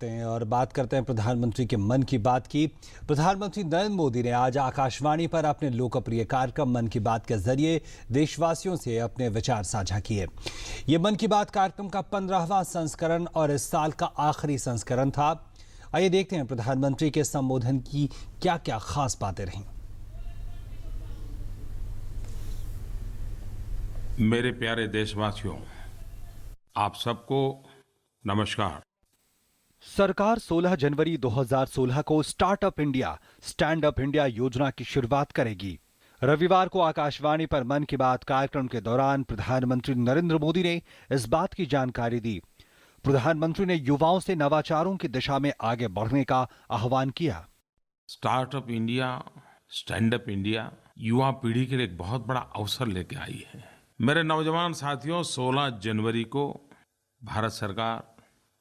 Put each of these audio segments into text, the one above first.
और बात करते हैं प्रधानमंत्री के मन की बात की। प्रधानमंत्री नरेंद्र मोदी ने आज आकाशवाणी पर अपने लोकप्रिय कार्यक्रम मन की बात के जरिए देशवासियों से अपने विचार साझा किए। ये मन की बात कार्यक्रम का 15वां संस्करण और इस साल का आखिरी संस्करण था। आइए देखते हैं प्रधानमंत्री के संबोधन की क्या क्या खास बातें रहीं। मेरे प्यारे देशवासियों, आप सबको नमस्कार। सरकार 16 जनवरी 2016 को startup India, stand up India योजना की शुरुआत करेगी। रविवार को आकाशवाणी पर मन की बात कार्यक्रम के दौरान प्रधानमंत्री नरेंद्र मोदी ने इस बात की जानकारी दी। प्रधानमंत्री ने युवाओं से नवाचारों की दिशा में आगे बढ़ने का आह्वान किया। Startup India, stand up India युवा पीढ़ी के लिए एक बहुत बड़ा अवसर लेके आई है। मेरे नौजवान साथियों, 16 जनवरी को भारत सरकार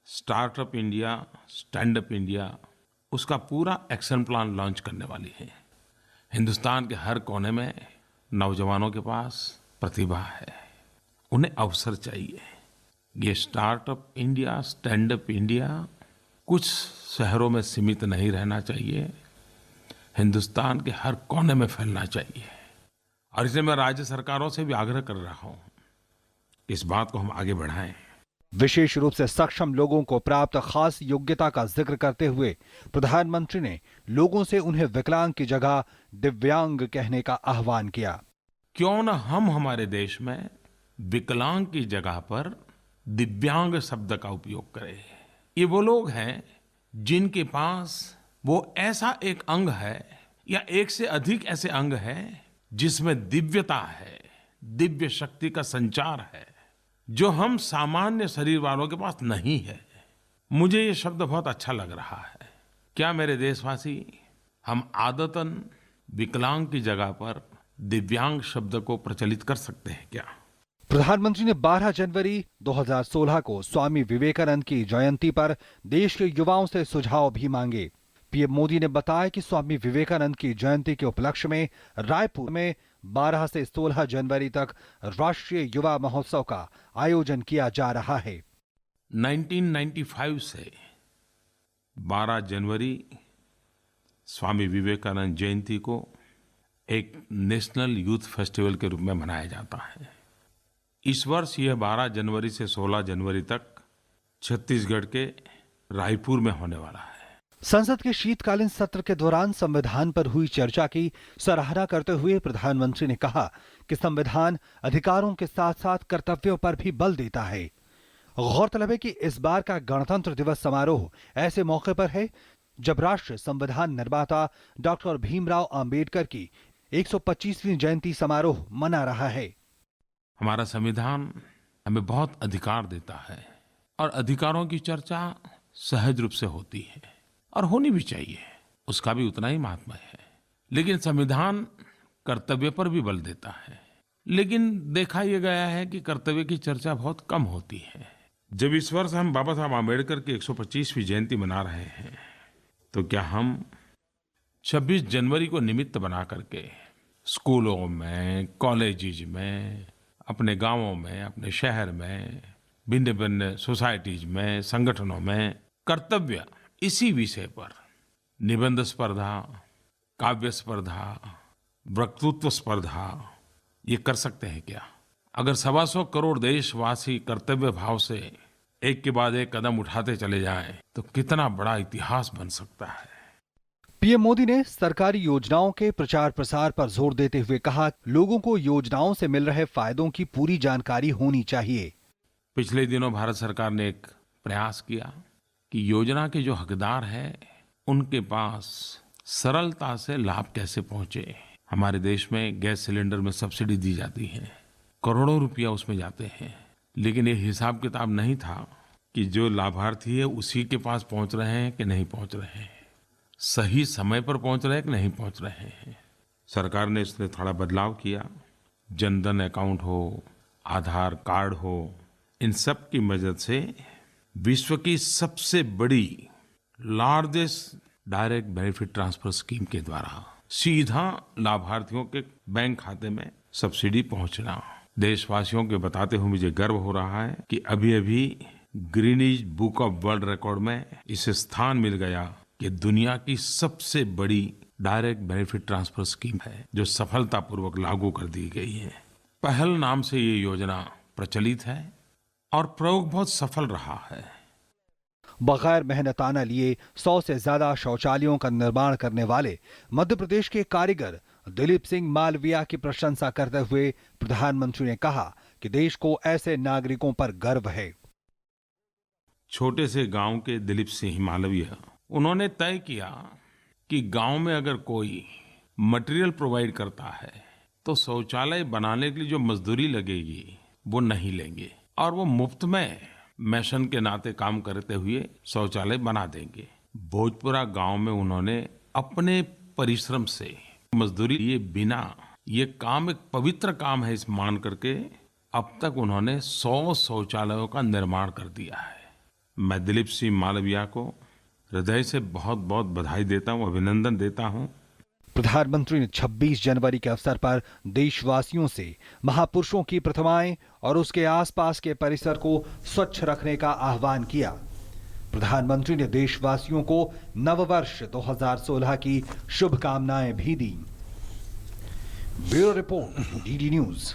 startup India, stand up India उसका पूरा एक्शन प्लान लॉन्च करने वाली है। हिंदुस्तान के हर कोने में नौजवानों के पास प्रतिभा है, उन्हें अवसर चाहिए। ये startup India, stand up India कुछ शहरों में सीमित नहीं रहना चाहिए, हिंदुस्तान के हर कोने में फैलना चाहिए। और इसलिए मैं राज्य सरकारों से भी आग्रह कर रहा हूं कि इस बात को हम आगे बढ़ाएं। विशेष रूप से सक्षम लोगों को प्राप्त खास योग्यता का जिक्र करते हुए प्रधानमंत्री ने लोगों से उन्हें विकलांग की जगह दिव्यांग कहने का आह्वान किया। क्यों न हम हमारे देश में विकलांग की जगह पर दिव्यांग शब्द का उपयोग करें। ये वो लोग हैं जिनके पास वो ऐसा एक अंग है या एक से अधिक ऐसे अंग हैं जिसमें दिव्यता है, दिव्य शक्ति का संचार है, जो हम सामान्य शरीर वालों के पास नहीं है। मुझे ये शब्द बहुत अच्छा लग रहा है। क्या मेरे देशवासी, हम आदतन विकलांग की जगह पर दिव्यांग शब्द को प्रचलित कर सकते हैं क्या? प्रधानमंत्री ने 12 जनवरी 2016 को स्वामी विवेकानंद की जयंती पर देश के युवाओं से सुझाव भी मांगे। पीएम मोदी ने बताया कि स्वामी विवेकानंद की जयंती के उपलक्ष्य में रायपुर में 12 से 16 जनवरी तक राष्ट्रीय युवा महोत्सव का आयोजन किया जा रहा है। 1995 से 12 जनवरी स्वामी विवेकानंद जयंती को एक नेशनल यूथ फेस्टिवल के रूप में मनाया जाता है। इस वर्ष यह 12 जनवरी से 16 जनवरी तक छत्तीसगढ़ के रायपुर में होने वाला है। संसद के शीतकालीन सत्र के दौरान संविधान पर हुई चर्चा की सराहना करते हुए प्रधानमंत्री ने कहा कि संविधान अधिकारों के साथ साथ कर्तव्यों पर भी बल देता है। गौरतलब है कि इस बार का गणतंत्र दिवस समारोह ऐसे मौके पर है जब राष्ट्र संविधान निर्माता डॉक्टर भीमराव अंबेडकर की 125वीं जयंती समारोह मना रहा है। हमारा संविधान हमें बहुत अधिकार देता है और अधिकारों की चर्चा सहज रूप से होती है और होनी भी चाहिए, उसका भी उतना ही महात्मा है। लेकिन संविधान कर्तव्य पर भी बल देता है। लेकिन देखा यह गया है कि कर्तव्य की चर्चा बहुत कम होती है। जब इस वर्ष हम बाबा साहब आम्बेडकर की 125वीं जयंती मना रहे हैं, तो क्या हम 26 जनवरी को निमित्त बना करके स्कूलों में, कॉलेजेज में, अपने गांवों में, अपने शहर में, भिन्न भिन्न सोसाइटीज में, संगठनों में कर्तव्य इसी विषय पर निबंध स्पर्धा, काव्य स्पर्धा, वक्तृत्व स्पर्धा ये कर सकते हैं क्या? अगर 125 करोड़ देशवासी कर्तव्य भाव से एक के बाद एक कदम उठाते चले जाएं, तो कितना बड़ा इतिहास बन सकता है। पीएम मोदी ने सरकारी योजनाओं के प्रचार प्रसार पर जोर देते हुए कहा, लोगों को योजनाओं से मिल रहे फायदों की पूरी जानकारी होनी चाहिए। पिछले दिनों भारत सरकार ने एक प्रयास किया कि योजना के जो हकदार हैं उनके पास सरलता से लाभ कैसे पहुंचे। हमारे देश में गैस सिलेंडर में सब्सिडी दी जाती है, करोड़ों रुपया उसमें जाते हैं, लेकिन ये हिसाब किताब नहीं था कि जो लाभार्थी है उसी के पास पहुंच रहे हैं कि नहीं पहुंच रहे हैं, सही समय पर पहुंच रहे हैं कि नहीं पहुंच रहे हैं। सरकार ने इसमें थोड़ा बदलाव किया। जनधन अकाउंट हो, आधार कार्ड हो, इन सब की मदद से विश्व की सबसे बड़ी largest direct benefit transfer scheme के द्वारा सीधा लाभार्थियों के बैंक खाते में सब्सिडी पहुंचना। देशवासियों के बताते हुए मुझे गर्व हो रहा है कि अभी अभी Greenidge book of world record में इसे स्थान मिल गया कि दुनिया की सबसे बड़ी डायरेक्ट बेनिफिट ट्रांसफर स्कीम है जो सफलतापूर्वक लागू कर दी गई है। पहल नाम से ये योजना प्रचलित है और प्रयोग बहुत सफल रहा है। बगैर मेहनताना लिए 100 से ज्यादा शौचालयों का निर्माण करने वाले मध्य प्रदेश के कारीगर दिलीप सिंह मालविया की प्रशंसा करते हुए प्रधानमंत्री ने कहा कि देश को ऐसे नागरिकों पर गर्व है। छोटे से गांव के दिलीप सिंह मालविया, उन्होंने तय किया कि गांव में अगर कोई मटेरियल प्रोवाइड करता है तो शौचालय बनाने के लिए जो मजदूरी लगेगी वो नहीं लेंगे और वो मुफ्त में मैसन के नाते काम करते हुए शौचालय बना देंगे। भोजपुरा गांव में उन्होंने अपने परिश्रम से मजदूरी लिए बिना ये काम एक पवित्र काम है इस मान करके अब तक उन्होंने 100 शौचालयों का निर्माण कर दिया है। मैं दिलीप सिंह मालविया को हृदय से बहुत बहुत बधाई देता हूं, अभिनंदन देता हूं। प्रधानमंत्री ने 26 जनवरी के अवसर पर देशवासियों से महापुरुषों की प्रतिमाएं और उसके आसपास के परिसर को स्वच्छ रखने का आह्वान किया। प्रधानमंत्री ने देशवासियों को नववर्ष 2016 की शुभकामनाएं भी दी। Bureau report, DD news.